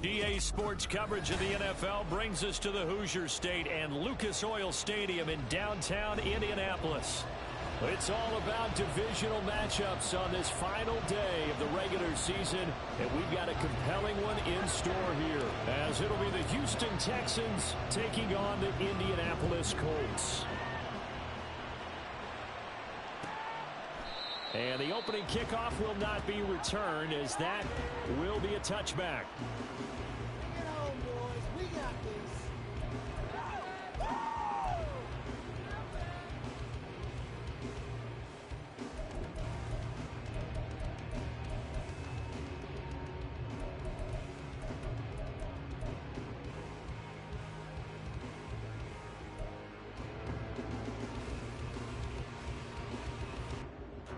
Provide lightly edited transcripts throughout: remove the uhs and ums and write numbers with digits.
EA Sports coverage of the NFL brings us to the Hoosier State and Lucas Oil Stadium in downtown Indianapolis. It's all about divisional matchups on this final day of the regular season, and we've got a compelling one in store here, as it'll be the Houston Texans taking on the Indianapolis Colts. And the opening kickoff will not be returned, as that will be a touchback. Get on, boys. We got this.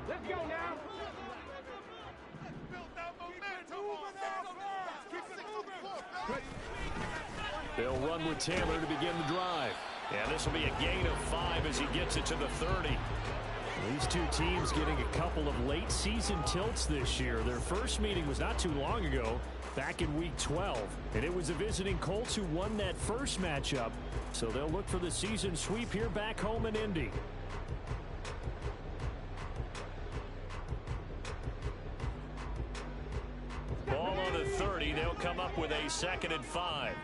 Let's go now. They'll run with Taylor to begin the drive. And this will be a gain of 5 as he gets it to the 30. These two teams getting a couple of late season tilts this year. Their first meeting was not too long ago, back in week 12. And it was the visiting Colts who won that first matchup. So they'll look for the season sweep here back home in Indy. Ball on the 30. They'll come up with a 2nd and 5.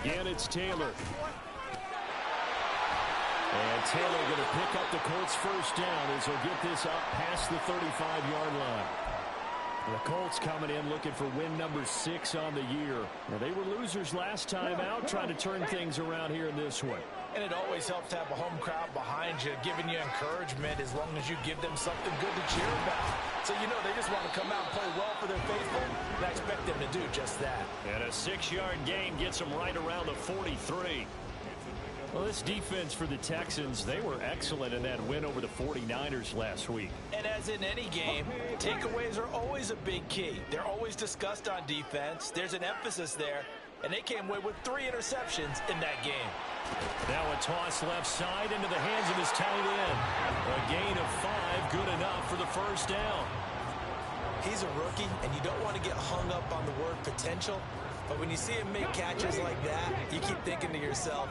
Again, it's Taylor. And Taylor going to pick up the Colts first down as he'll get this up past the 35-yard line. The Colts coming in looking for win number 6 on the year. Now, they were losers last time out, trying to turn things around here in this one. And it always helps to have a home crowd behind you, giving you encouragement as long as you give them something good to cheer about. So, you know, they just want to come out and play well for their faithful, and I expect them to do just that. And a 6-yard gain gets them right around the 43. Well, this defense for the Texans, they were excellent in that win over the 49ers last week. And as in any game, takeaways are always a big key. They're always discussed on defense. There's an emphasis there, and they came away with 3 interceptions in that game. Now a toss left side into the hands of his tight end. A gain of 5, good enough for the first down. He's a rookie, and you don't want to get hung up on the word potential. But when you see him make catches like that, you keep thinking to yourself,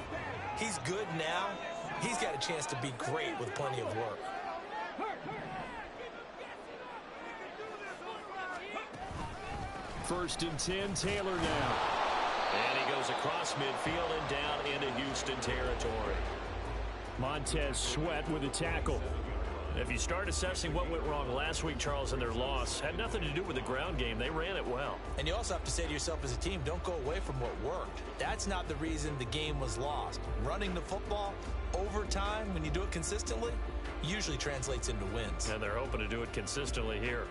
he's good now. He's got a chance to be great with plenty of work. First and 10, Taylor now. And he goes across midfield and down into Houston territory. Montez Sweat with a tackle. If you start assessing what went wrong last week, Charles, in their loss, had nothing to do with the ground game. They ran it well. And you also have to say to yourself as a team, don't go away from what worked. That's not the reason the game was lost. Running the football over time, when you do it consistently, usually translates into wins. And they're hoping to do it consistently here.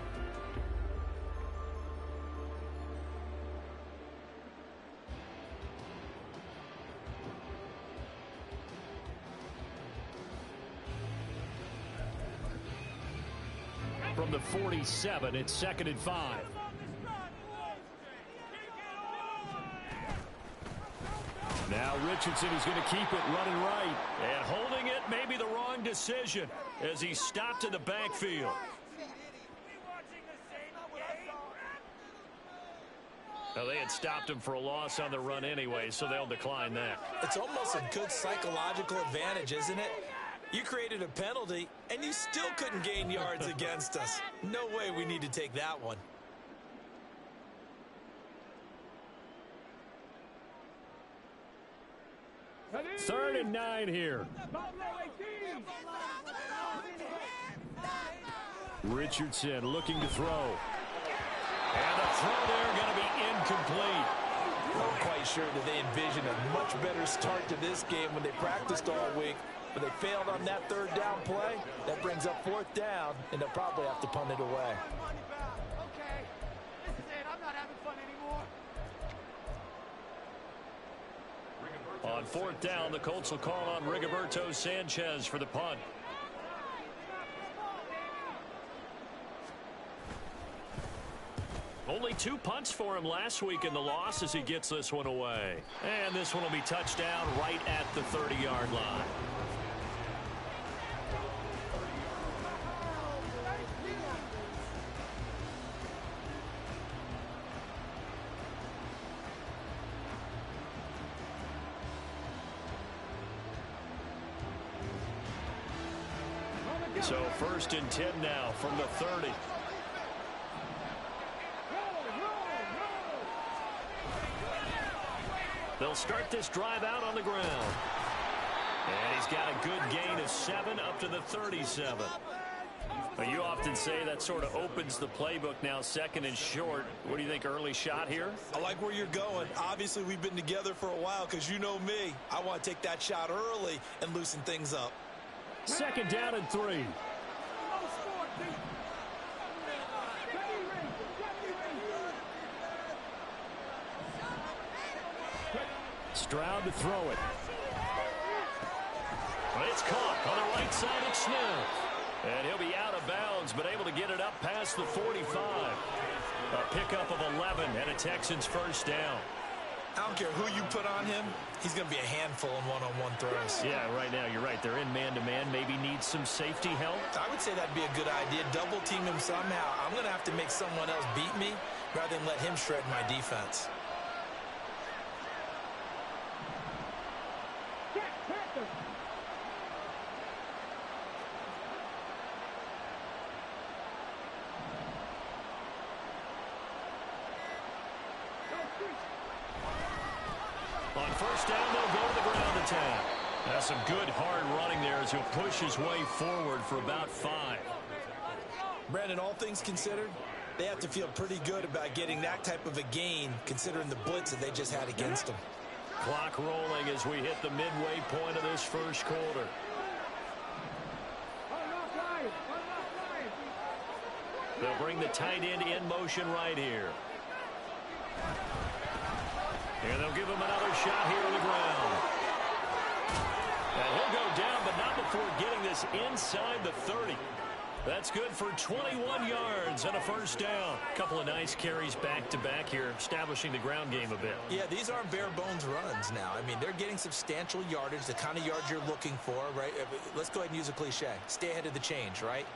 From the 47, it's 2nd and 5. Now Richardson is going to keep it running right. And holding it may be the wrong decision as he stopped in the backfield. Now, they had stopped him for a loss on the run anyway, so they'll decline that. It's almost a good psychological advantage, isn't it? You created a penalty, and you still couldn't gain yards against us. No way we need to take that one. Third and 9 here. Richardson looking to throw. And the throw there going to be incomplete. I'm quite sure that they envisioned a much better start to this game when they practiced all week. But they failed on that 3rd down play. That brings up 4th down, and they'll probably have to punt it away. Okay, this is it. I'm not having fun anymore. On 4th down, the Colts will call on Rigoberto Sanchez for the punt. Only 2 punts for him last week in the loss as he gets this one away. And this one will be touchdown right at the 30-yard line. So 1st and 10 now from the 30. They'll start this drive out on the ground. And he's got a good gain of 7 up to the 37. Well, you often say that sort of opens the playbook now, 2nd and short. What do you think, early shot here? I like where you're going. Obviously, we've been together for a while because you know me. I want to take that shot early and loosen things up. 2nd down and 3. Stroud to throw it. But it's caught on the right side of Smith. And he'll be out of bounds, but able to get it up past the 45. A pickup of 11 and a Texans 1st down. I don't care who you put on him. He's going to be a handful in one-on-one throws. Yeah, right now, you're right. They're in man-to-man. Maybe needs some safety help. I would say that'd be a good idea. Double team him somehow. I'm going to have to make someone else beat me rather than let him shred my defense. On 1st down, they'll go to the ground attack. That's some good hard running there as he'll push his way forward for about 5. Brandon, all things considered, they have to feel pretty good about getting that type of a gain considering the blitz that they just had against them. Clock rolling as we hit the midway point of this 1st quarter. They'll bring the tight end in motion right here. And they'll give him another shot here on the ground. And he'll go down, but not before getting this inside the 30. That's good for 21 yards and a 1st down. A couple of nice carries back-to-back here, establishing the ground game a bit. Yeah, these aren't bare-bones runs now. I mean, they're getting substantial yardage, the kind of yards you're looking for, right? Let's go ahead and use a cliche. Stay ahead of the change, right?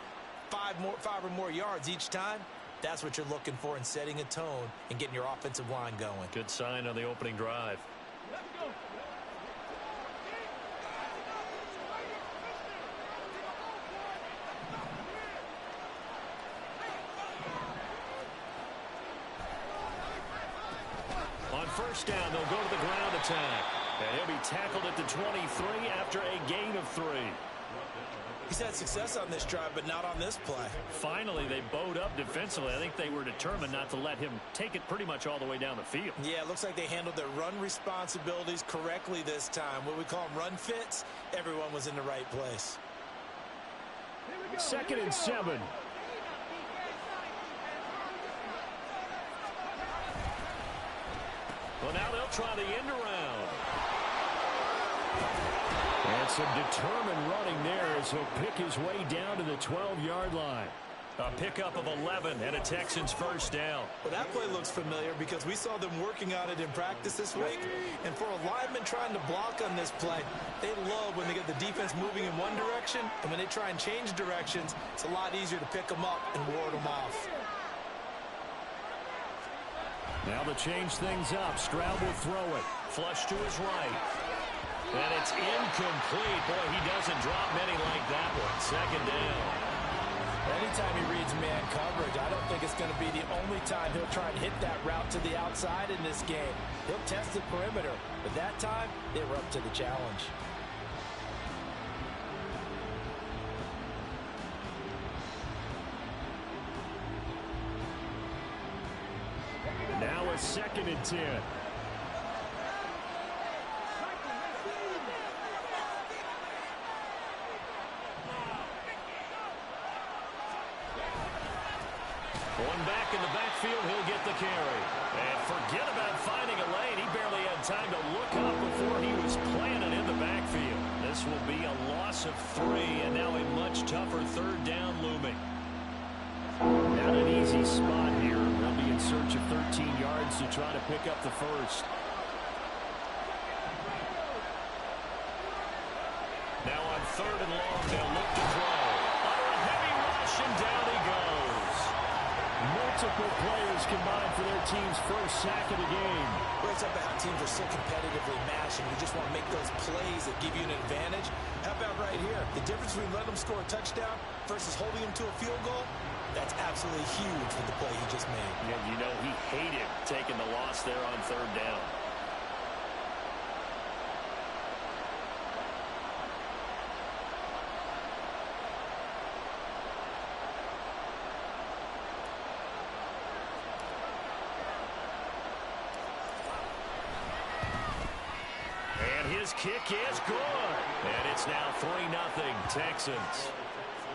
5 or more yards each time. That's what you're looking for in setting a tone and getting your offensive line going. Good sign on the opening drive. On 1st down, they'll go to the ground attack. And he'll be tackled at the 23 after a gain of 3. He's had success on this drive, but not on this play. Finally, they bowed up defensively. I think they were determined not to let him take it pretty much all the way down the field. Yeah, it looks like they handled their run responsibilities correctly this time. What we call them run fits, everyone was in the right place. 2nd and 7. Well, now they'll try the end around. And some determined running there as he'll pick his way down to the 12-yard line. A pickup of 11 and a Texans 1st down. Well, that play looks familiar because we saw them working on it in practice this week. And for a lineman trying to block on this play, they love when they get the defense moving in one direction. And when they try and change directions, it's a lot easier to pick them up and ward them off. Now to change things up, Stroud will throw it. Flush to his right. And it's incomplete. Boy, he doesn't drop many like that one. 2nd down. Anytime he reads man coverage, I don't think it's going to be the only time he'll try and hit that route to the outside in this game. He'll test the perimeter, but that time, they were up to the challenge. Now a 2nd and 10. Going back in the backfield, he'll get the carry. And forget about finding a lane. He barely had time to look up before he was planted in the backfield. This will be a loss of 3, and now a much tougher 3rd down looming. Not an easy spot here. They'll be in search of 13 yards to try to pick up the 1st. Now on 3rd and long, they'll look to throw. Under a heavy rush, and down he goes. Multiple players combined for their team's 1st sack of the game. Well, it's up to how teams are so competitively matched, and you just want to make those plays that give you an advantage. How about right here? The difference between letting them score a touchdown versus holding him to a field goal, that's absolutely huge for the play he just made. Yeah, you know, he hated taking the loss there on third down. His kick is good. And it's now 3-0 Texans.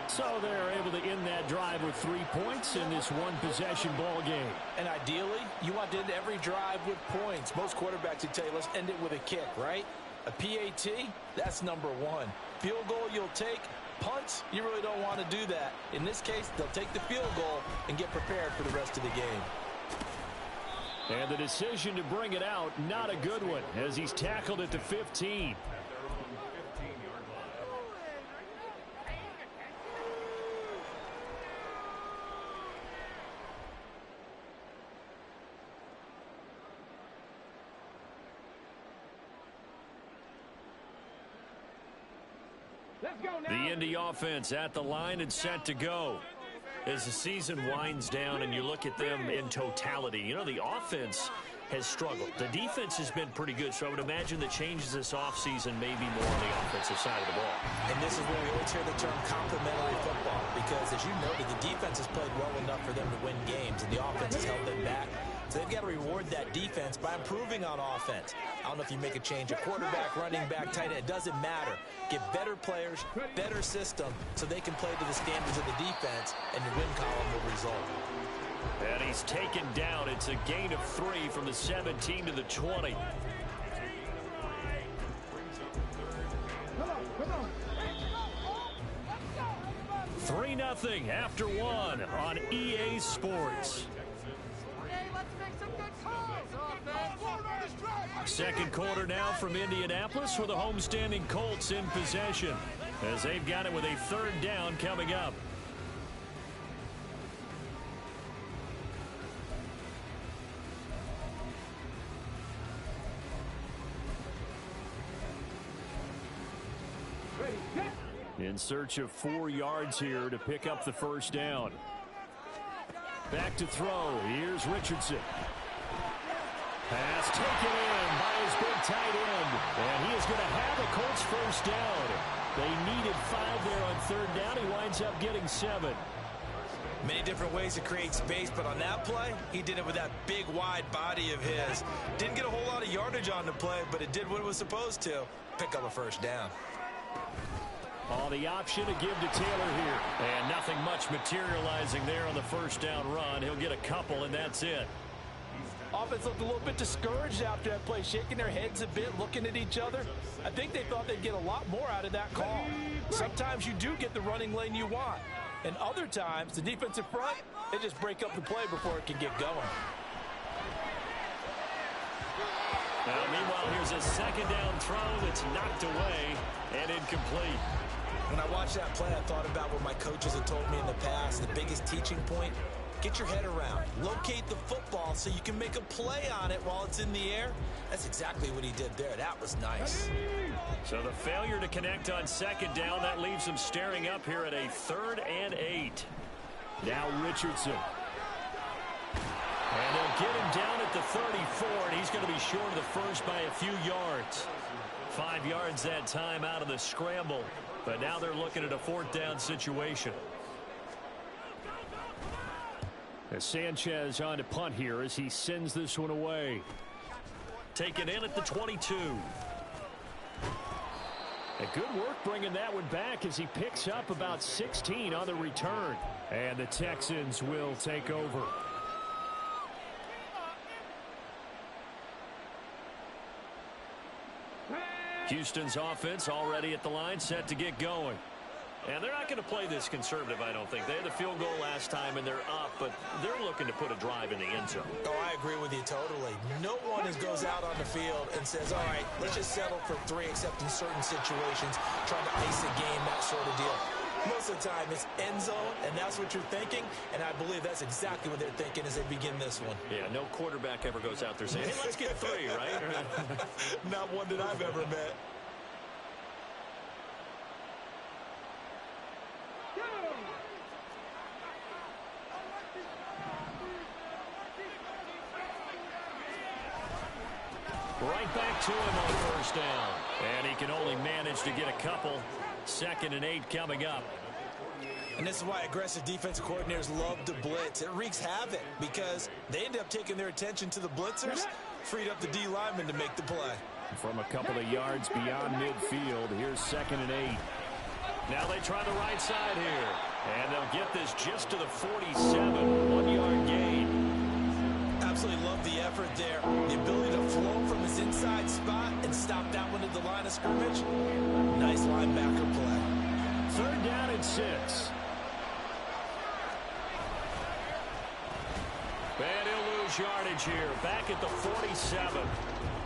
So they're able to end that drive with 3 points in this one-possession ball game. And ideally, you want to end every drive with points. Most quarterbacks would tell you, let's end it with a kick, right? A PAT, that's number one. Field goal you'll take. Punts, you really don't want to do that. In this case, they'll take the field goal and get prepared for the rest of the game. And the decision to bring it out, not a good one, as he's tackled at the 15. The Indy offense at the line and set to go. As the season winds down and you look at them in totality, you know, the offense has struggled. The defense has been pretty good, so I would imagine the changes this offseason may be more on the offensive side of the ball. And this is where we always hear the term complementary football, because as you noted, the defense has played well enough for them to win games, and the offense has held them back. So they've got to reward that defense by improving on offense. I don't know if you make a change, a quarterback, running back, tight end, it doesn't matter. Get better players, better system, so they can play to the standards of the defense, and your win column will result. And he's taken down. It's a gain of 3 from the 17 to the 20. 3-0 after 1 on EA Sports. Second quarter now from Indianapolis with the homestanding Colts in possession as they've got it with a third down coming up. In search of 4 yards here to pick up the first down. Back to throw. Here's Richardson. Pass taken in by his big tight end. And he is going to have a Colts first down. They needed 5 there on third down. He winds up getting 7. Many different ways to create space, but on that play, he did it with that big, wide body of his. Didn't get a whole lot of yardage on the play, but it did what it was supposed to. Pick up a first down. On the option to give to Taylor here. And nothing much materializing there on the first down run. He'll get a couple, and that's it. Offense looked a little bit discouraged after that play, shaking their heads a bit, looking at each other. I think they thought they'd get a lot more out of that call. Sometimes you do get the running lane you want. And other times, the defensive front, they just break up the play before it can get going. Now, meanwhile, here's a second down throw that's knocked away and incomplete. When I watched that play, I thought about what my coaches had told me in the past. The biggest teaching point, get your head around. Locate the football so you can make a play on it while it's in the air. That's exactly what he did there. That was nice. So the failure to connect on second down, that leaves him staring up here at a 3rd and 8. Now Richardson. And they'll get him down at the 34, and he's going to be short of the first by a few yards. 5 yards that time out of the scramble. But now they're looking at a 4th down situation. As Sanchez on to punt here as he sends this one away. Taken in at the 22. And good work bringing that one back as he picks up about 16 on the return. And the Texans will take over. Houston's offense already at the line, set to get going. And they're not going to play this conservative, I don't think. They had the field goal last time, and they're up, but they're looking to put a drive in the end zone. Oh, I agree with you totally. No one goes out on the field and says, all right, let's just settle for 3, except in certain situations, trying to ice a game, that sort of deal. Most of the time, it's end zone, and that's what you're thinking, and I believe that's exactly what they're thinking as they begin this one. Yeah, no quarterback ever goes out there saying, hey, let's get 3, right? Not one that I've ever met. Right back to him on first down. And he can only manage to get a couple. 2nd and 8 coming up. And this is why aggressive defensive coordinators love to blitz. It wreaks havoc because they end up taking their attention to the blitzers, freed up the D lineman to make the play. From a couple of yards beyond midfield, here's 2nd and 8. Now they try the right side here. And they'll get this just to the 47, 1-yard gain. Absolutely love the effort there. The ability to flow from his inside spot and stop that one at the line of scrimmage. Nice linebacker play. 3rd down and 6. And he'll lose yardage here. Back at the 47.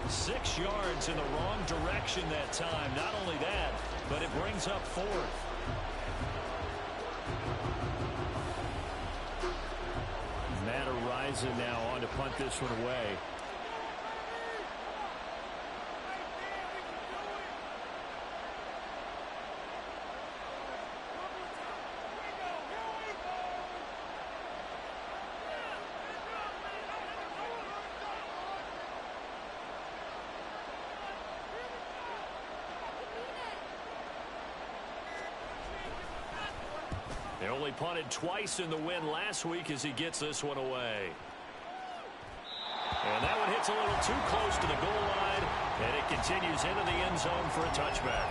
6 yards in the wrong direction that time. Not only that, but it brings up 4th. Matt Araiza now on to punt this one away. They only punted twice in the win last week as he gets this one away. And that one hits a little too close to the goal line, and it continues into the end zone for a touchback.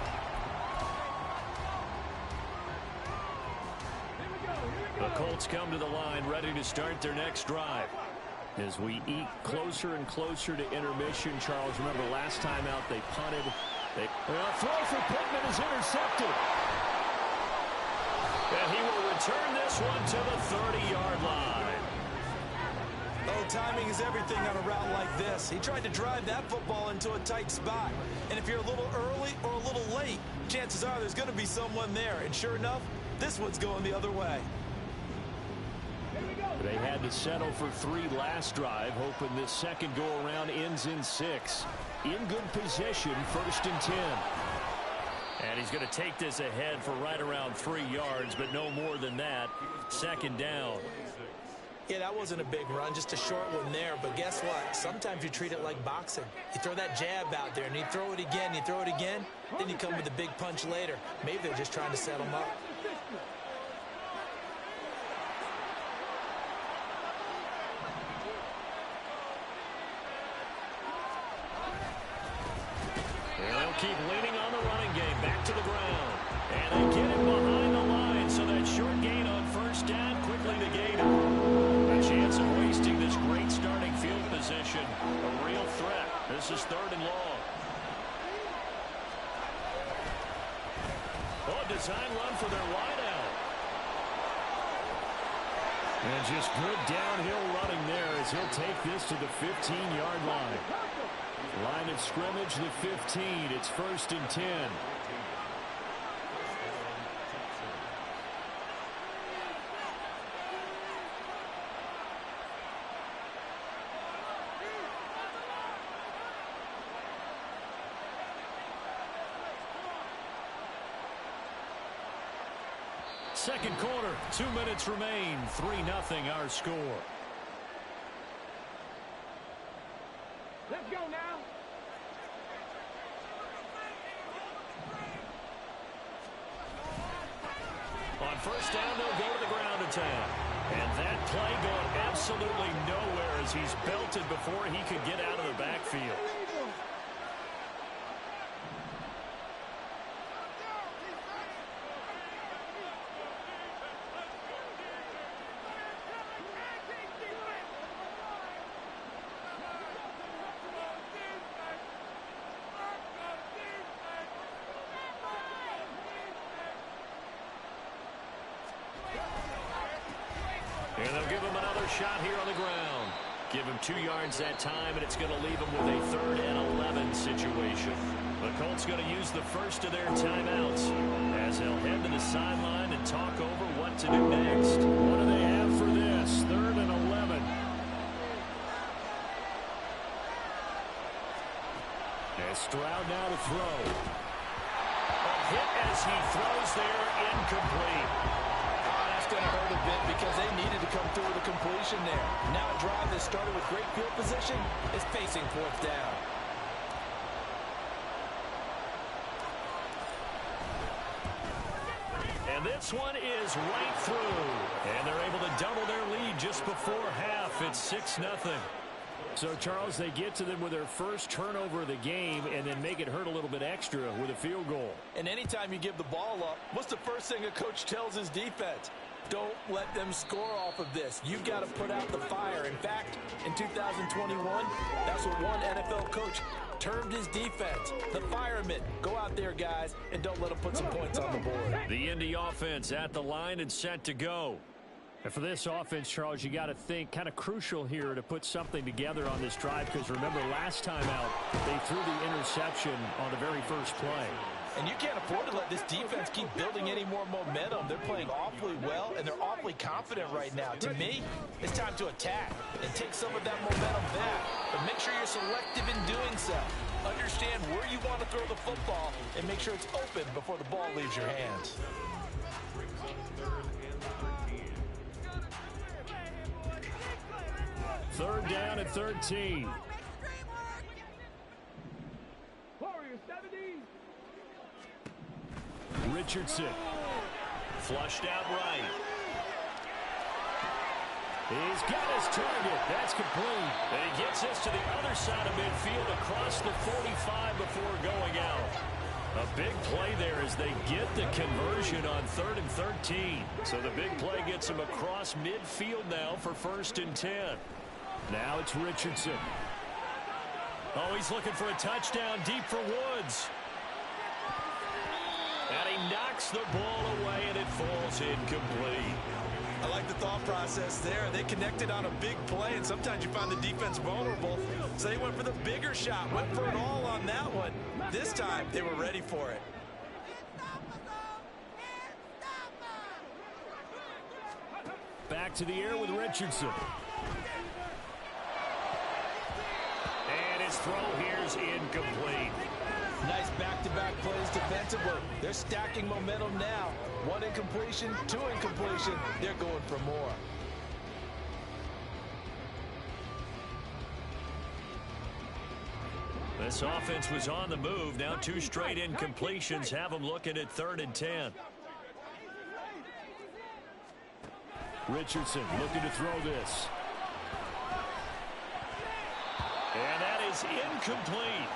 The Colts come to the line ready to start their next drive. As we eke closer and closer to intermission, Charles, remember last time out they punted. A throw for Pittman is intercepted. And he will return this one to the 30-yard line. Oh, timing is everything on a route like this. He tried to drive that football into a tight spot. And if you're a little early or a little late, chances are there's going to be someone there. And sure enough, this one's going the other way. They had to settle for 3 last drive, hoping this second go-around ends in 6. In good position, 1st and 10. And he's going to take this ahead for right around 3 yards, but no more than that. 2nd down. Yeah, that wasn't a big run, just a short one there. But guess what? Sometimes you treat it like boxing. You throw that jab out there, and you throw it again, you throw it again, then you come with a big punch later. Maybe they're just trying to set him up. Keep leaning on the running game. Back to the ground. And they get him behind the line. So that short gain on 1st down quickly negated. A chance of wasting this great starting field position. A real threat. This is 3rd and long. Oh, design run for their wideout. And just good downhill running there as he'll take this to the 15-yard line. Line of scrimmage, the 15. It's 1st and 10. Second quarter, 2 minutes remain. 3-0 our score. Let's go now. On 1st down, they'll go to the ground attack. And that play going absolutely nowhere as he's belted before he could get out of the backfield. And they'll give him another shot here on the ground. Give him 2 yards that time, and it's going to leave him with a 3rd and 11 situation. The Colts going to use the first of their timeouts as they'll head to the sideline and talk over what to do next. What do they have for this? 3rd and 11. And Stroud now to throw. A hit as he throws there, incomplete. Going to hurt a bit because they needed to come through with a completion there. Now a drive that started with great field position is facing 4th down. this one is right through. And they're able to double their lead just before half. It's 6-0. So, Charles, they get to them with their first turnover of the game and then make it hurt a little bit extra with a field goal. And anytime you give the ball up, what's the first thing a coach tells his defense? Don't let them score off of this. You've got to put out the fire. In fact, in 2021, that's what one NFL coach termed his defense, the firemen. Go out there, guys, and don't let them put some points on the board. The Indy offense at the line and set to go. And for this offense, Charles, you got to think kind of crucial here to put something together on this drive because remember last time out they threw the interception on the very first play. And you can't afford to let this defense keep building any more momentum. They're playing awfully well, and they're awfully confident right now. To me, it's time to attack and take some of that momentum back. But make sure you're selective in doing so. Understand where you want to throw the football and make sure it's open before the ball leaves your hands. Third down at 13. Richardson. Flushed out right. He's got his target. That's complete. And he gets this to the other side of midfield across the 45 before going out. A big play there as they get the conversion on 3rd and 13. So the big play gets him across midfield now for 1st and 10. Now it's Richardson. Oh, he's looking for a touchdown deep for Woods. And he knocks the ball away, and it falls incomplete. I like the thought process there. They connected on a big play, and sometimes you find the defense vulnerable. So they went for the bigger shot, went for it all on that one. This time, they were ready for it. Back to the air with Richardson. And his throw here's incomplete. Nice back-to-back plays defensively. They're stacking momentum now. 1 incompletion, 2 incompletion. They're going for more. This offense was on the move. Now 2 straight incompletions have them looking at 3rd and 10. Richardson looking to throw this. And that is incomplete.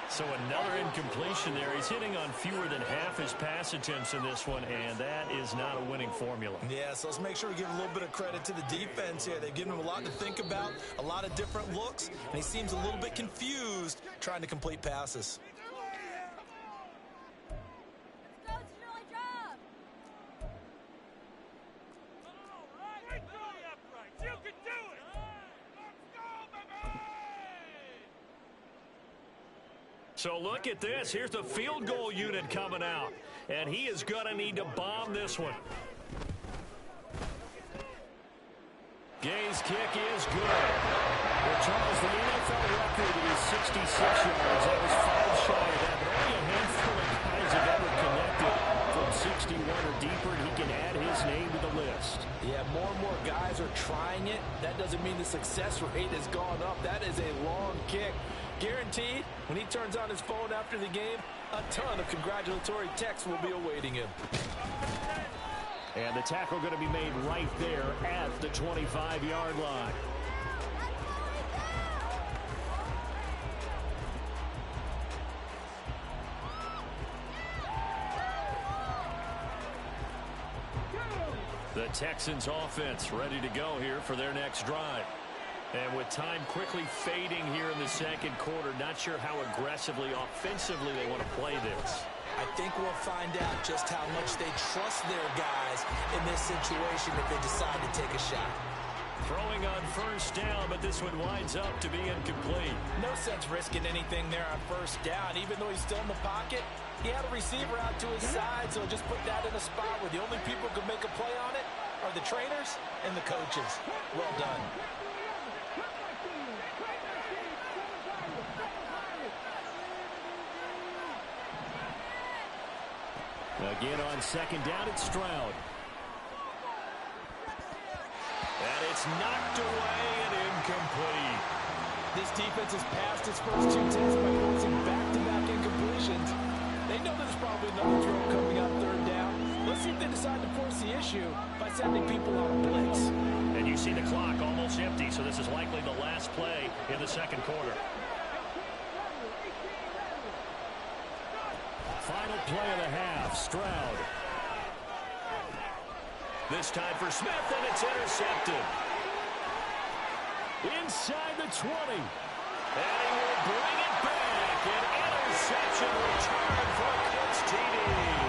So another incompletion there. He's hitting on fewer than half his pass attempts in this one, and that is not a winning formula. Yeah, so let's make sure we give a little bit of credit to the defense here. They've given him a lot to think about, a lot of different looks, and he seems a little bit confused trying to complete passes. So look at this. Here's the field goal unit coming out. And he is going to need to bomb this one. Gay's kick is good. Well, Charles, the NFL record is 66 yards. That was 5 shy of that. But only a handful of guys have ever connected from 61 or deeper, and he can add his name to the list. Yeah, more and more guys are trying it. That doesn't mean the success rate has gone up. That is a long kick. Guaranteed, when he turns on his phone after the game, a ton of congratulatory texts will be awaiting him. And the tackle going to be made right there at the 25-yard line. The Texans offense ready to go here for their next drive. And with time quickly fading here in the second quarter, not sure how aggressively, offensively they want to play this. I think we'll find out just how much they trust their guys in this situation if they decide to take a shot. Throwing on first down, but this one winds up to be incomplete. No sense risking anything there on first down. Even though he's still in the pocket, he had a receiver out to his side, so just put that in a spot where the only people who can make a play on it are the trainers and the coaches. Well done. Again on second down, it's Stroud. And it's knocked away and incomplete. This defense has passed its first 2 tests by forcing back-to-back incompletions. They know there's probably another throw coming on third down. Let's Let's see if they decide to force the issue by sending people on a blitz. And you see the clock almost empty, so this is likely the last play in the second quarter. Final play of the half, Stroud. This time for Smith, and it's intercepted. Inside the 20. And he will bring it back. An interception return for a Colts TD.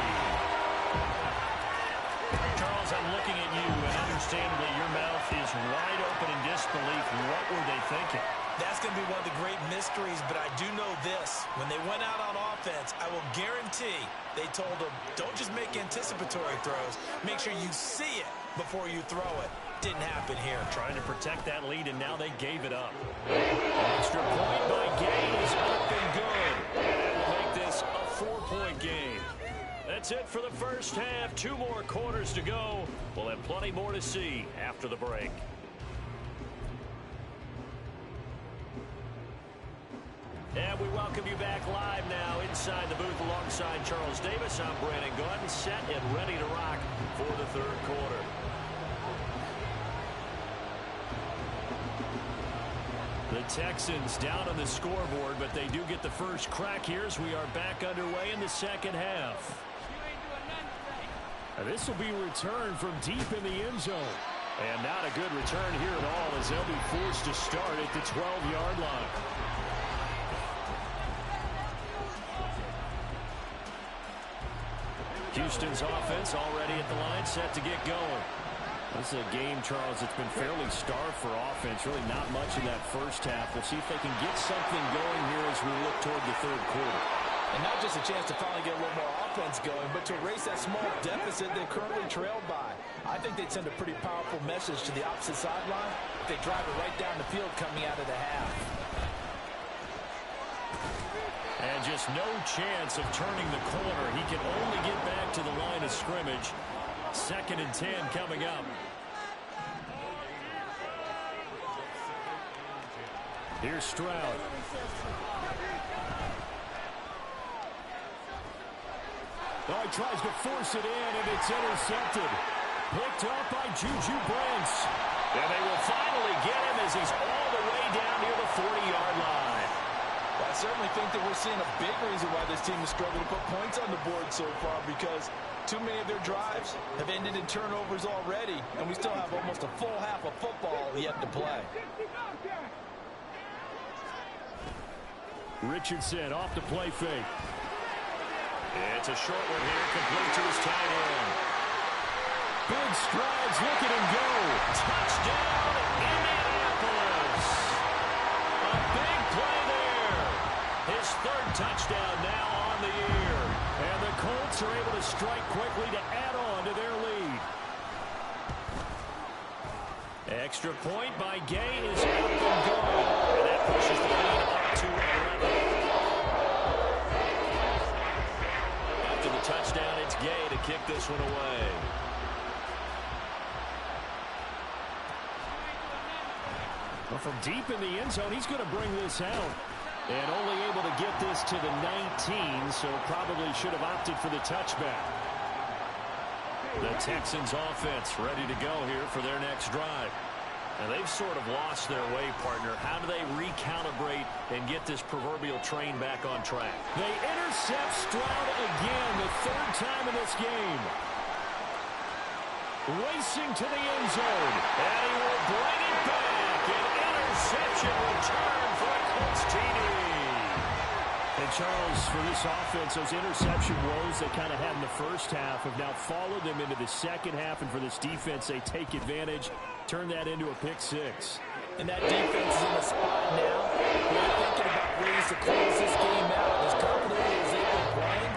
Charles, I'm looking at you, and understandably your mouth is wide open in disbelief. What were they thinking? That's going to be one of the great mysteries, but I do know this. When they went out on offense, I will guarantee they told them, don't just make anticipatory throws. Make sure you see it before you throw it. Didn't happen here. Trying to protect that lead, and now they gave it up. An extra point by Gay is up and good. And will make this a 4-point game. That's it for the first half. 2 more quarters to go. We'll have plenty more to see after the break. And we welcome you back live now inside the booth alongside Charles Davis. I'm Brandon Gordon, set and ready to rock for the third quarter. The Texans down on the scoreboard, but they do get the first crack here as we are back underway in the second half. And this will be returned from deep in the end zone. And not a good return here at all as they'll be forced to start at the 12-yard line. Houston's offense already at the line, set to get going. This is a game, Charles, that's been fairly starved for offense. Really not much in that first half. We'll see if they can get something going here as we look toward the third quarter. And not just a chance to finally get a little more offense going, but to erase that small deficit they're currently trailed by. I think they'd send a pretty powerful message to the opposite sideline if they drive it right down the field coming out of the half. And just no chance of turning the corner. He can only get back to the line of scrimmage. 2nd and 10 coming up. Here's Stroud. Oh, he tries to force it in, and it's intercepted. Picked up by Juju Brents. And they will finally get him as he's all the way down near the 40-yard line. I certainly think that we're seeing a big reason why this team has struggled to put points on the board so far, because too many of their drives have ended in turnovers already, and we still have almost a full half of football yet to play. Richardson off the play fake. It's a short one here, complete to his tight end. Big strides, look at him go. Touchdown, Indianapolis. A big play there. His 3rd touchdown now on the year. And the Colts are able to strike quickly to add on to their lead. Extra point by Gay is up and good. And that pushes the lead up to 11. After the touchdown, it's Gay to kick this one away. Well, from deep in the end zone, he's going to bring this out. And only able to get this to the 19, so probably should have opted for the touchback. The Texans offense ready to go here for their next drive. And they've sort of lost their way, partner. How do they recalibrate and get this proverbial train back on track? They intercept Stroud again, the 3rd time in this game. Racing to the end zone. And he will bring it back. An interception return for a Colts TD. And Charles, for this offense, those interception woes they kind of had in the first half have now followed them into the second half. And for this defense, they take advantage, turn that into a pick 6. And that defense is in a spot now where they're thinking about ways to close this game out. As confidently as they've been playing,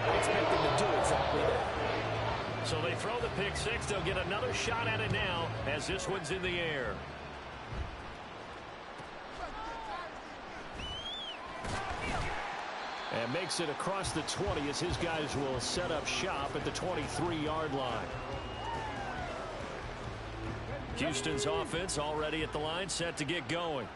I expect them to do exactly that. So they throw the pick 6. They'll get another shot at it now as this one's in the air. And makes it across the 20 as his guys will set up shop at the 23-yard line. Houston's offense already at the line, set to get going.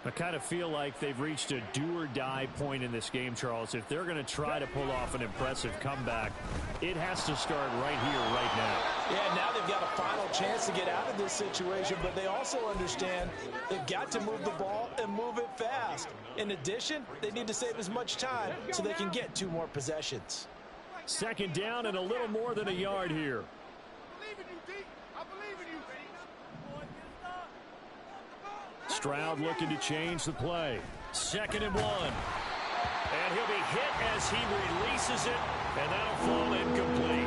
I kind of feel like they've reached a do-or-die point in this game, Charles. If they're going to try to pull off an impressive comeback, it has to start right here, right now. Yeah, now they've got a final chance to get out of this situation, but they also understand they've got to move the ball and move it fast. In addition, they need to save as much time so they can get 2 more possessions. Second down and a little more than a yard here. Stroud looking to change the play. 2nd and 1. And he'll be hit as he releases it, and that'll fall incomplete.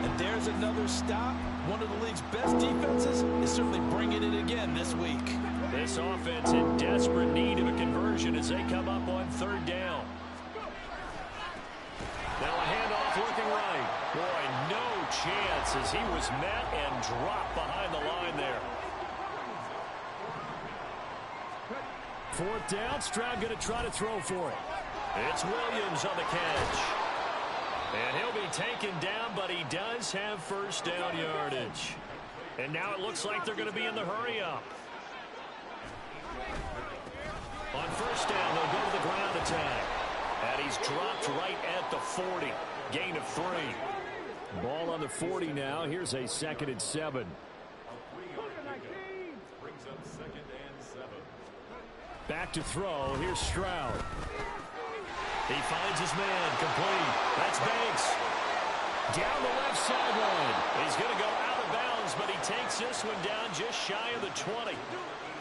And there's another stop. One of the league's best defenses is certainly bringing it again this week. This offense in desperate need of a conversion as they come up on 3rd down. Now a handoff looking right. Boy, no chance as he was met and dropped behind the line there. 4th down, Stroud going to try to throw for it. It's Williams on the catch. And he'll be taken down, but he does have 1st down yardage. And now it looks like they're going to be in the hurry-up. On 1st down, they'll go to the ground attack. And he's dropped right at the 40. Gain of 3. Ball on the 40 now. Here's a 2nd and 7. Back to throw. Here's Stroud. He finds his man. Complete. That's Banks. Down the left sideline. He's going to go out of bounds, but he takes this one down just shy of the 20.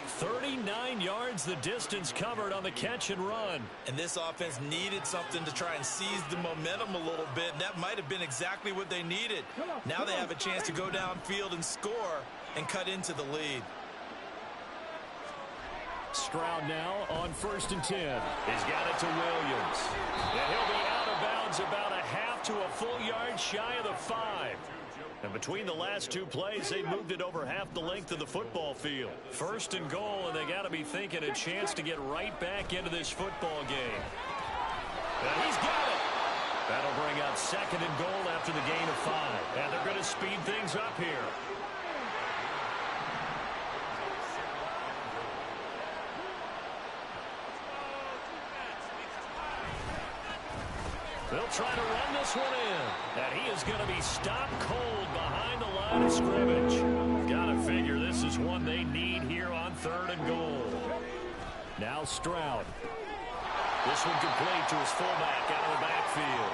39 yards the distance covered on the catch and run. And this offense needed something to try and seize the momentum a little bit. And that might have been exactly what they needed. Now they have a chance to go downfield and score and cut into the lead. Stroud now on 1st and 10. He's got it to Williams. And he'll be out of bounds about a half to a full yard shy of the 5. And between the last 2 plays, they moved it over half the length of the football field. 1st and goal, and they got to be thinking a chance to get right back into this football game. And he's got it. That'll bring up 2nd and goal after the gain of 5. And they're going to speed things up here. They'll try to run this one in. And he is going to be stopped cold behind the line of scrimmage. Got to figure this is one they need here on 3rd and goal. Now Stroud. This one complete to his fullback out of the backfield.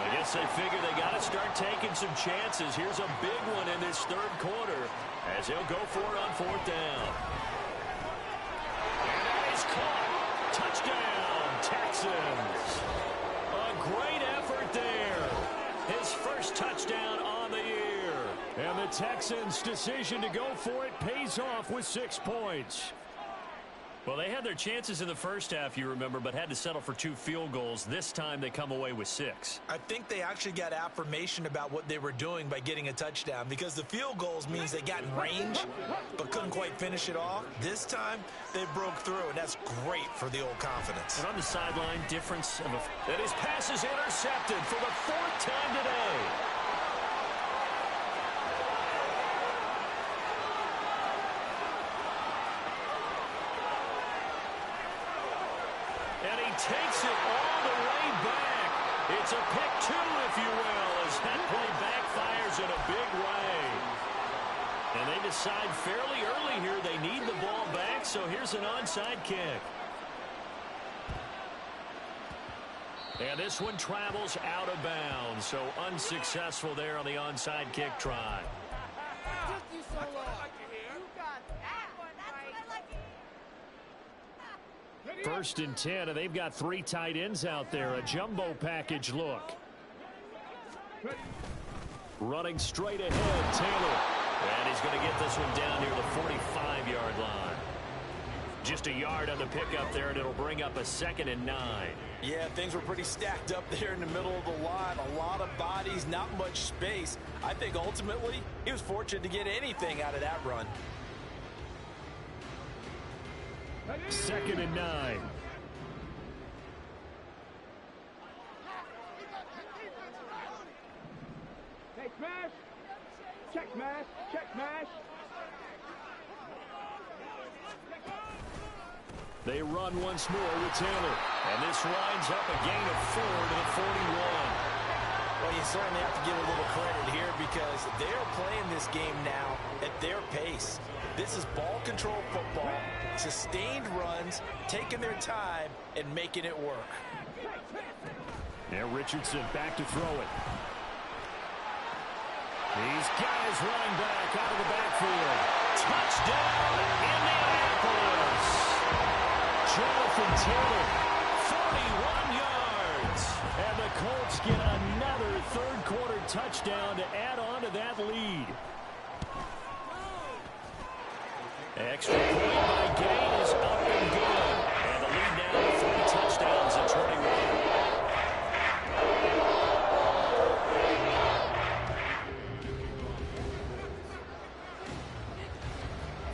I guess they figure they got to start taking some chances. Here's a big one in this 3rd quarter as he'll go for it on 4th down. And that is caught. Touchdown, Texans. Great effort there. His 1st touchdown on the year. And the Texans' decision to go for it pays off with 6 points. Well, they had their chances in the first half, you remember, but had to settle for 2 field goals. This time they come away with 6. I think they actually got affirmation about what they were doing by getting a touchdown, because the field goals means they got in range but couldn't quite finish it off. This time they broke through, and that's great for the old confidence. And on the sideline, difference of that his pass is intercepted for the 4th time today. Takes it all the way back. It's a pick 2, if you will, as that play backfires in a big way. And they decide fairly early here they need the ball back, so here's an onside kick. And this one travels out of bounds, so unsuccessful there on the onside kick try. First and 10, and they've got 3 tight ends out there. A jumbo package look. Running straight ahead, Taylor. And he's going to get this one down near the 45-yard line. Just a yard on the pickup there, and it'll bring up a 2nd and 9. Yeah, things were pretty stacked up there in the middle of the line. A lot of bodies, not much space. I think ultimately he was fortunate to get anything out of that run. 2nd and 9. Hey, smash! Check smash! Check smash! They run once more with Taylor. And this lines up a gain of 4 to the 41. Well, you certainly have to give a little credit here because they're playing this game now at their pace. This is ball control football, sustained runs, taking their time, and making it work. Now Richardson back to throw it. These guys running back out of the backfield. Touchdown, Indianapolis. Jonathan Taylor, 41 yards. And the Colts get another third-quarter touchdown to add on to that lead. Extra point by Gay is up and good. And the lead now to 3 touchdowns at 21.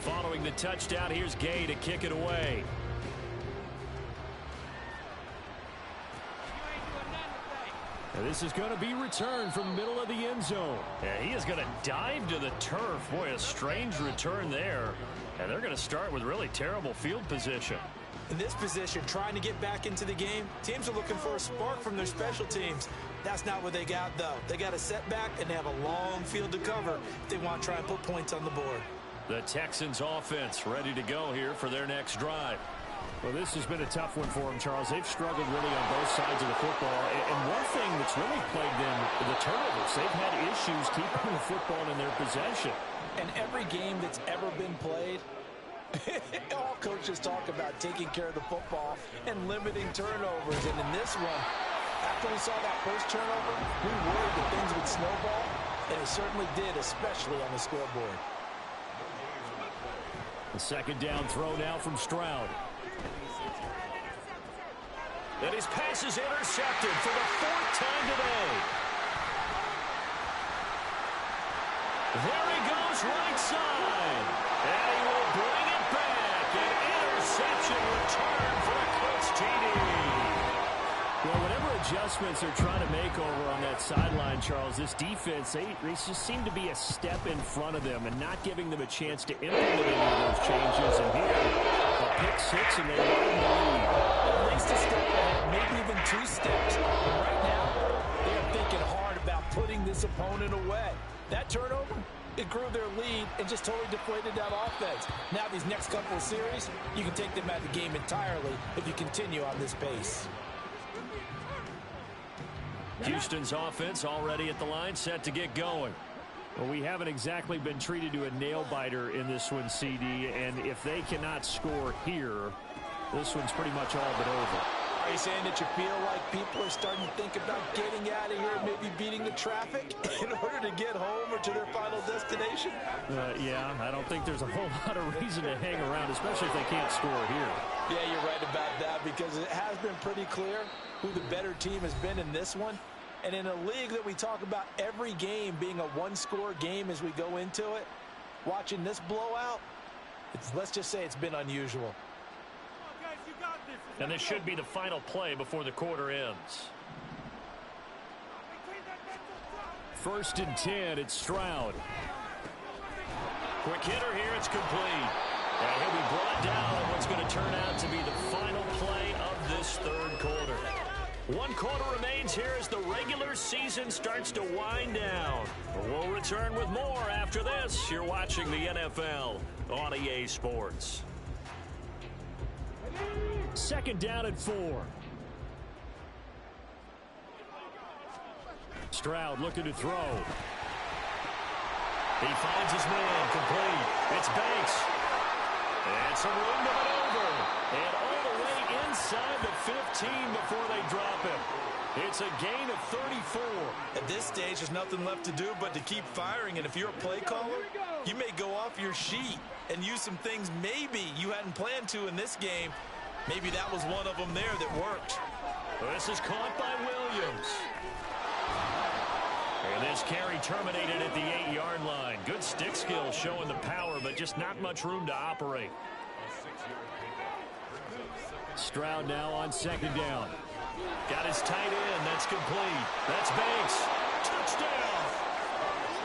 Following the touchdown, here's Gay to kick it away. And this is going to be returned from the middle of the end zone. Yeah, he is going to dive to the turf. Boy, a strange return there. And they're going to start with really terrible field position. In this position, trying to get back into the game, teams are looking for a spark from their special teams. That's not what they got, though. They got a setback, and they have a long field to cover if they want to try and put points on the board. The Texans offense ready to go here for their next drive. Well, this has been a tough one for them, Charles. They've struggled really on both sides of the football. And one thing that's really plagued them, the turnovers. They've had issues keeping the football in their possession. And every game that's ever been played, all coaches talk about taking care of the football and limiting turnovers. And in this one, after we saw that first turnover, we worried that things would snowball. And it certainly did, especially on the scoreboard. The second down throw now from Stroud. And his pass is intercepted for the 4th time today. There he goes right side. And he will bring it back. An interception return for the Colts TD. Well, whatever adjustments they're trying to make over on that sideline, Charles, this defense, they just seem to be a step in front of them and not giving them a chance to implement any of those changes. And here, a pick 6 and they win the lead. At least a step ahead, maybe even 2 steps. And right now, they're thinking hard about putting this opponent away. That turnover, it grew their lead and just totally deflated that offense. Now these next couple of series, you can take them out of the game entirely if you continue on this pace. Houston's offense already at the line, set to get going. Well, we haven't exactly been treated to a nail-biter in this one, CD, and if they cannot score here, this one's pretty much all but over. Are you saying that you feel like people are starting to think about getting out of here and maybe beating the traffic in order to get home or to their final destination? Yeah, I don't think there's a whole lot of reason to hang around, especially if they can't score here. Yeah, you're right about that because it has been pretty clear who the better team has been in this one. And in a league that we talk about every game being a one-score game as we go into it, watching this blowout, let's just say it's been unusual. And this should be the final play before the quarter ends. 1st and 10, it's Stroud. Quick hitter here, it's complete. And he'll be brought down on what's going to turn out to be the final play of this third quarter. 1 quarter remains here as the regular season starts to wind down. We'll return with more after this. You're watching the NFL on EA Sports. 2nd down and 4. Stroud looking to throw. He finds his man, complete. It's Banks. And some room to maneuver. And all the way inside the 15 before they drop him. It's a gain of 34. At this stage, there's nothing left to do but to keep firing. And if you're a play caller, you may go off your sheet and use some things maybe you hadn't planned to in this game. Maybe that was one of them there that worked. This is caught by Williams. And this carry terminated at the 8-yard line. Good stick skill showing the power, but just not much room to operate. Stroud now on 2nd down. Got his tight end. That's complete. That's Banks. Touchdown.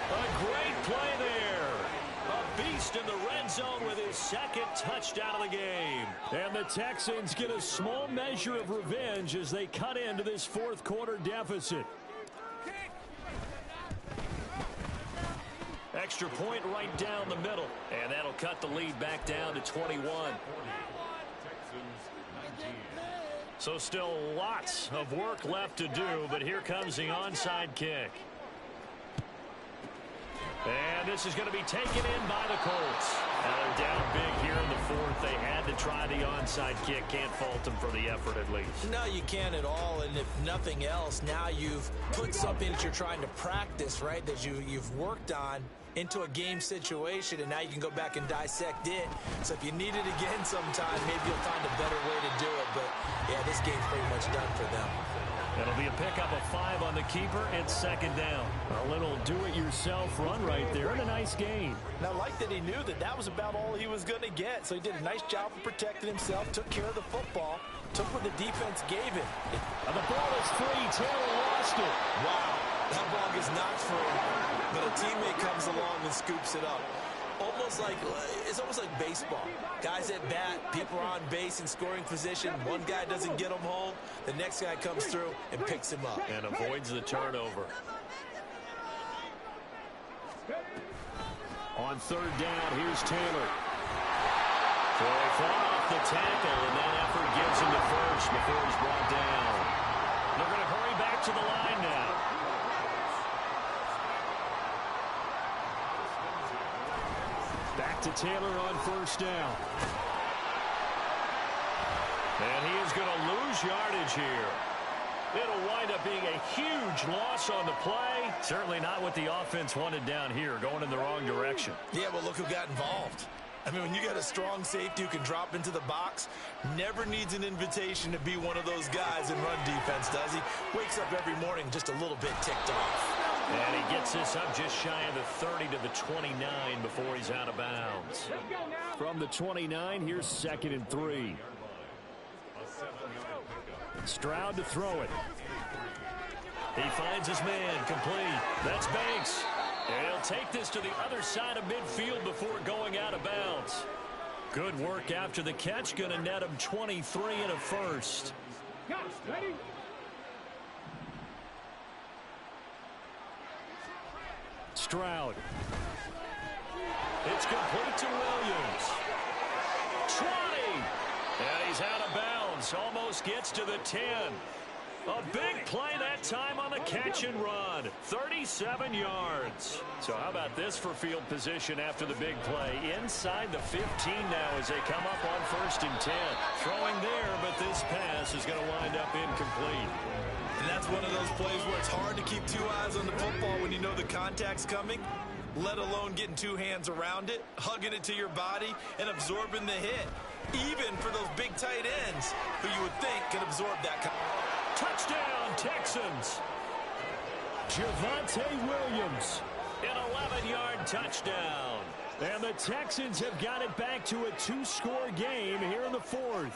A great play there. A feast in the red zone with his second touchdown of the game. And the Texans get a small measure of revenge as they cut into this fourth quarter deficit. Extra point right down the middle. And that'll cut the lead back down to 21. So still lots of work left to do, but here comes the onside kick. And this is going to be taken in by the Colts. Now they're down big here in the fourth. They had to try the onside kick. Can't fault them for the effort at least. No, you can't at all. And if nothing else, now you've put something that you're trying to practice, right, that you've worked on into a game situation, and now you can go back and dissect it. So if you need it again sometime, maybe you'll find a better way to do it. But, yeah, this game's pretty much done for them. It'll be a pickup of 5 on the keeper. It's second down. A little do-it-yourself run right there and a nice gain. Now, I like that he knew that was about all he was going to get. So he did a nice job of protecting himself, took care of the football, took what the defense gave him. And the ball is free. Taylor lost it. Wow, that ball is not free, but a teammate comes along and scoops it up. It's almost like baseball. Guys at bat, people are on base in scoring position. One guy doesn't get them home. The next guy comes through and picks him up. And avoids the turnover. On third down, here's Taylor. Far off the tackle, and that effort gives him the first before he's brought down. They're going to hurry back to the line now. Back to Taylor on first down. And he is going to lose yardage here. It'll wind up being a huge loss on the play. Certainly not what the offense wanted down here, going in the wrong direction. Yeah, well, look who got involved. I mean, when you got a strong safety who can drop into the box, never needs an invitation to be one of those guys in run defense, does he? Wakes up every morning just a little bit ticked off. And he gets this up just shy of the 30 to the 29 before he's out of bounds. From the 29, here's 2nd and 3. Stroud to throw it. He finds his man, complete. That's Banks. And he'll take this to the other side of midfield before going out of bounds. Good work after the catch. Going to net him 23 and a first. Stroud. It's complete to Williams. 20. And he's out of bounds. Almost gets to the 10. A big play that time on the catch and run. 37 yards. So how about this for field position after the big play? Inside the 15 now as they come up on 1st and 10. Throwing there, but this pass is going to wind up incomplete. And that's one of those plays where it's hard to keep 2 eyes on the football when you know the contact's coming, let alone getting 2 hands around it, hugging it to your body, and absorbing the hit. Even for those big tight ends who you would think can absorb that kind of... Touchdown, Texans. Javonte Williams, an 11-yard touchdown. And the Texans have got it back to a 2-score game here in the 4th.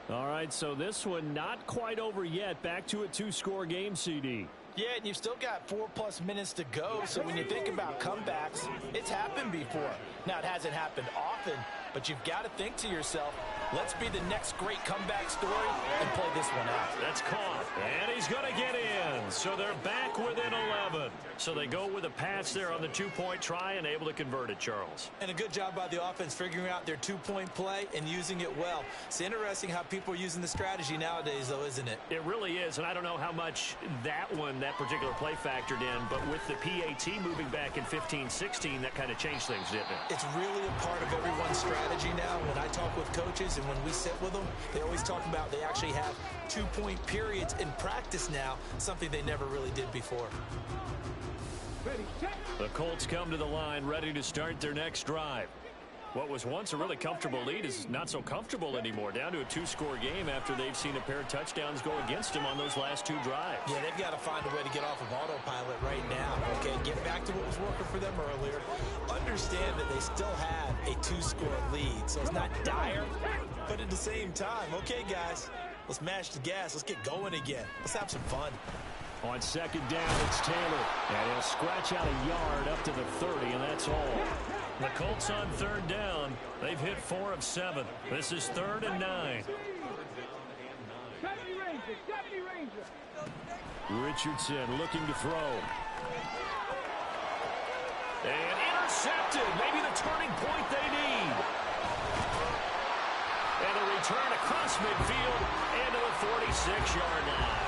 All right, so this one not quite over yet. Back to a 2-score game, CD. Yeah, and you've still got 4+ minutes to go, so when you think about comebacks, it's happened before. Now, it hasn't happened often, but you've got to think to yourself, let's be the next great comeback story and play this one out. That's caught, and he's going to get in. So they're back within 11. So they go with a pass there on the 2-point try and able to convert it, Charles. And a good job by the offense figuring out their 2-point play and using it well. It's interesting how people are using the strategy nowadays, though, isn't it? It really is, and I don't know how much that particular play factored in, but with the PAT moving back in 15-16, that kind of changed things, didn't it? It's really a part of everyone's strategy now. When I talk with coaches and when we sit with them, they always talk about they actually have 2-point periods in practice now, something they never really did before. The Colts come to the line ready to start their next drive. What was once a really comfortable lead is not so comfortable anymore. Down to a 2-score game after they've seen a pair of touchdowns go against them on those last 2 drives. Yeah, they've got to find a way to get off of autopilot right now. Okay, get back to what was working for them earlier. Understand that they still have a 2-score lead, so it's not dire. But at the same time, okay, guys, let's mash the gas. Let's get going again. Let's have some fun. On 2nd down, it's Taylor. And he'll scratch out a yard up to the 30, and that's all. The Colts on third down. They've hit 4 of 7. This is 3rd and 9. Richardson looking to throw. And intercepted. Maybe the turning point they need. And a return across midfield into the 46-yard line.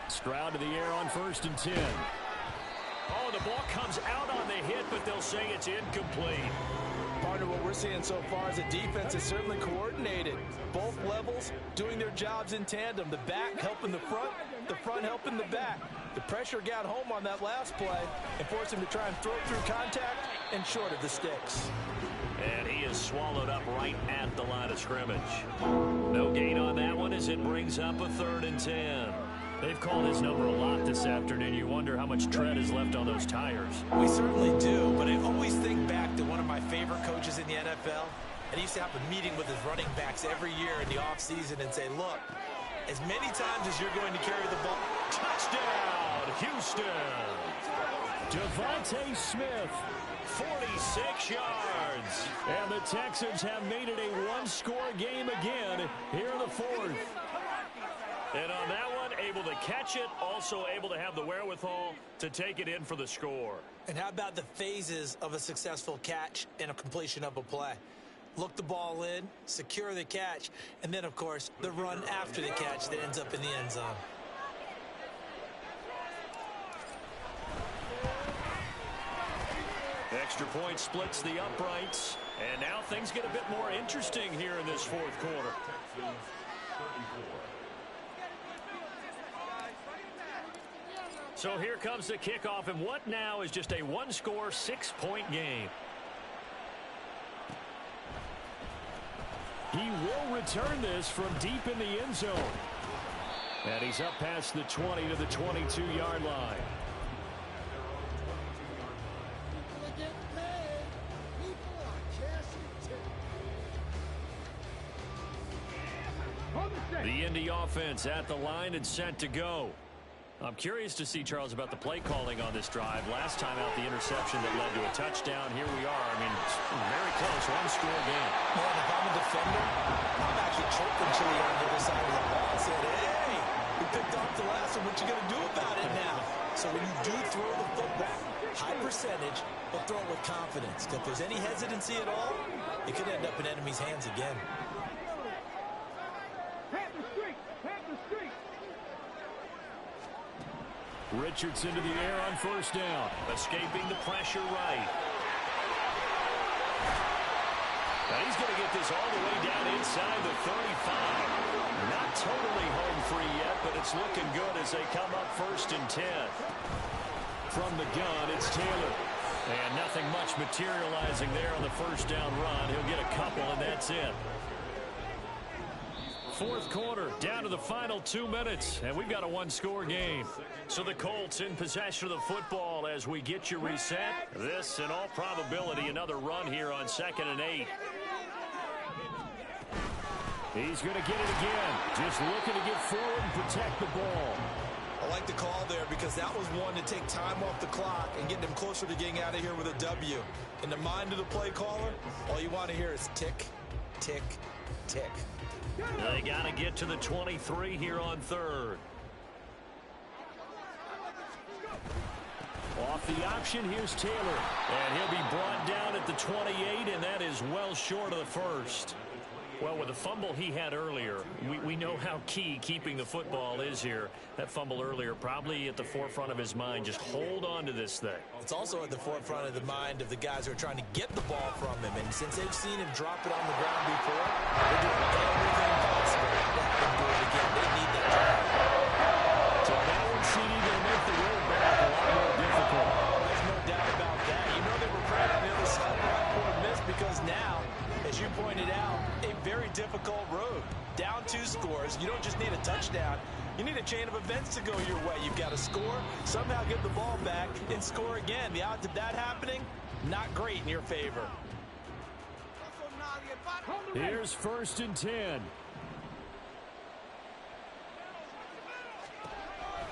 Stroud to the air on 1st and 10. Oh, the ball comes out on the hit, but they'll say it's incomplete. Partner, what we're seeing so far is the defense is certainly coordinated. Both levels doing their jobs in tandem. The back helping the front helping the back. The pressure got home on that last play and forced him to try and throw through contact and short of the sticks. And he is swallowed up right at the line of scrimmage. No gain on that one as it brings up a 3rd and 10. They've called his number a lot this afternoon. You wonder how much tread is left on those tires. We certainly do, but I always think back to one of my favorite coaches in the NFL. And he used to have a meeting with his running backs every year in the offseason and say, look, as many times as you're going to carry the ball. Touchdown, Houston. Devontae Smith, 46 yards. And the Texans have made it a one-score game again here in the 4th. And on that one, able to catch it, also able to have the wherewithal to take it in for the score. And how about the phases of a successful catch and a completion of a play? Look the ball in, secure the catch, and then, of course, the run after the catch that ends up in the end zone. Extra point splits the uprights. And now things get a bit more interesting here in this 4th quarter. So here comes the kickoff, and what now is just a one-score, 6-point game. He will return this from deep in the end zone. And he's up past the 20 to the 22-yard line. The Indy offense at the line and set to go. I'm curious to see, Charles, about the play calling on this drive. Last time out, the interception that led to a touchdown. Here we are. I mean, it's very close. One-score game. Man, if I'm a defender, I'm actually chirping Chili on the other side of the ball and said, hey, we picked off the last one. What you going to do about it now? So when you do throw the football, high percentage, but throw it with confidence. If there's any hesitancy at all, it could end up in enemy's hands again. Richardson to the air on 1st down. Escaping the pressure right. Now he's going to get this all the way down inside the 35. Not totally home free yet, but it's looking good as they come up 1st and 10. From the gun, it's Taylor. And nothing much materializing there on the 1st down run. He'll get a couple, and that's it. 4th quarter, down to the final 2 minutes, and we've got a one-score game. So the Colts in possession of the football as we get you reset. This, in all probability, another run here on 2nd and 8. He's going to get it again. Just looking to get forward and protect the ball. I like the call there because that was one to take time off the clock and get them closer to getting out of here with a W. In the mind of the play caller, all you want to hear is tick, tick, tick. They got to get to the 23 here on 3rd. Off the option, here's Taylor. And he'll be brought down at the 28, and that is well short of the 1st. Well, with the fumble he had earlier, we know how key keeping the football is here. That fumble earlier probably at the forefront of his mind. Just hold on to this thing. It's also at the forefront of the mind of the guys who are trying to get the ball from him. And since they've seen him drop it on the ground before, they're doing everything possible to have him do it again. They need that time. So that one CD going to make the road back a lot more difficult. There's no doubt about that. You know they were praying on the other side of that poor miss because now, as you pointed out, a very difficult road. Down 2 scores. You don't just need a touchdown. You need a chain of events to go your way. You've got to score, somehow get the ball back, and score again. The odds of that happening, not great in your favor. Here's 1st and 10.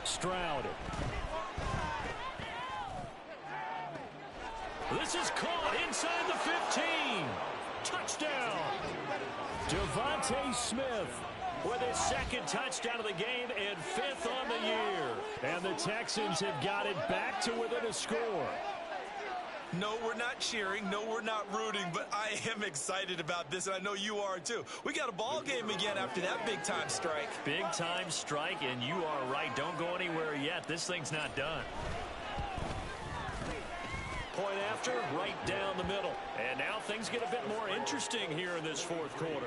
Stroud. This is caught inside the 15. Touchdown. Devontae Smith with his 2nd touchdown of the game and 5th on the year. And the Texans have got it back to within a score. No, we're not cheering. No, we're not rooting. But I am excited about this, and I know you are too. We got a ball game again after that big-time strike. Big-time strike, and you are right. Don't go anywhere yet. This thing's not done. Point after, right down the middle. And now things get a bit more interesting here in this 4th quarter.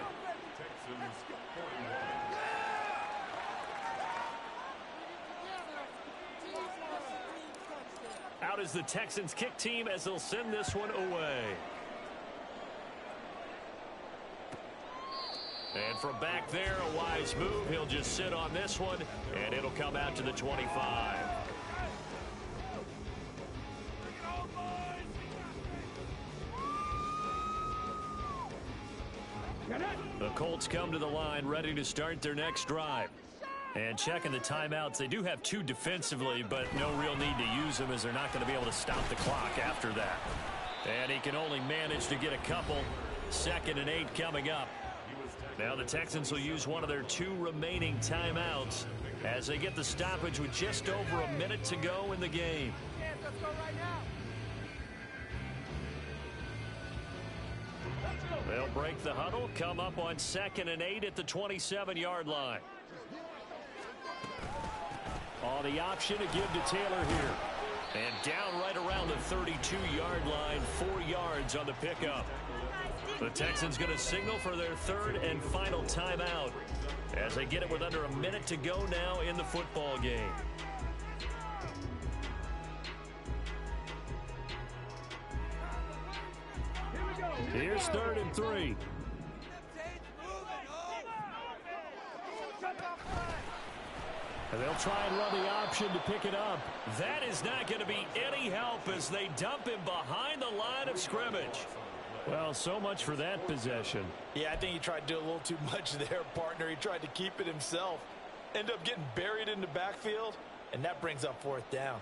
Out is the Texans kick team as they'll send this one away. And from back there, a wise move. He'll just sit on this one, and it'll come out to the 25. The Colts come to the line ready to start their next drive. And checking the timeouts, they do have 2 defensively, but no real need to use them as they're not going to be able to stop the clock after that. And he can only manage to get a couple. 2nd and 8 coming up. Now the Texans will use one of their 2 remaining timeouts as they get the stoppage with just over a minute to go in the game. Let's go right now. They'll break the huddle, come up on 2nd and 8 at the 27-yard line. Oh, the option to give to Taylor here. And down right around the 32-yard line, 4 yards on the pickup. The Texans going to signal for their 3rd and final timeout as they get it with under a minute to go now in the football game. Here's 3rd and 3. And they'll try and run the option to pick it up. That is not going to be any help as they dump him behind the line of scrimmage. Well, so much for that possession. Yeah, I think he tried to do a little too much there, partner. He tried to keep it himself. End up getting buried in the backfield, and that brings up 4th down.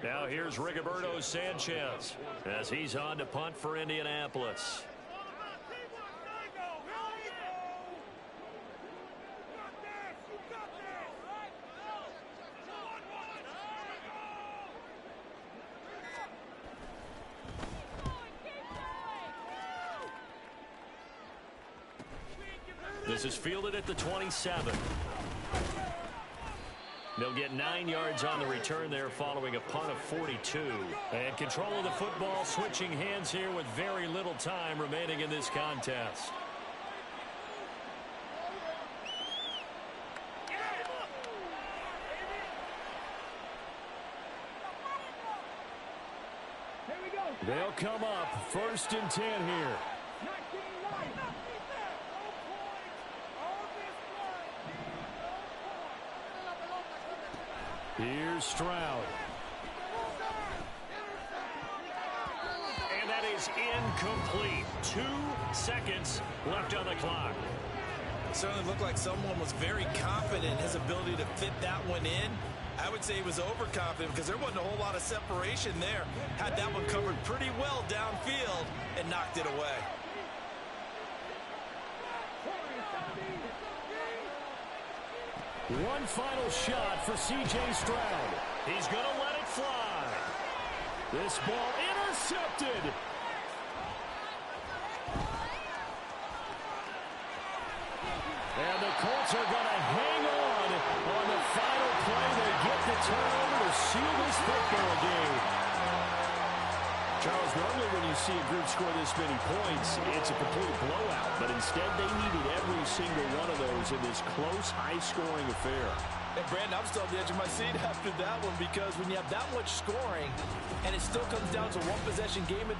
Now here's Rigoberto Sanchez as he's on to punt for Indianapolis. This is fielded at the 27. They'll get 9 yards on the return there following a punt of 42. And control of the football switching hands here with very little time remaining in this contest. They'll come up 1st and 10 here. Here's Stroud. And that is incomplete. 2 seconds left on the clock. It certainly looked like someone was very confident in his ability to fit that one in. I would say he was overconfident because there wasn't a whole lot of separation there. Had that one covered pretty well downfield and knocked it away. One final shot for C.J. Stroud. He's going to let it fly. This ball intercepted. And the Colts are going to hang on the final play. They get the turnover to seal this football game. Charles, normally when you see a group score this many points, it's a complete blowout. But instead, they needed every single one of those in this close, high-scoring affair. And Brandon, I'm still on the edge of my seat after that one because when you have that much scoring and it still comes down to one possession game at the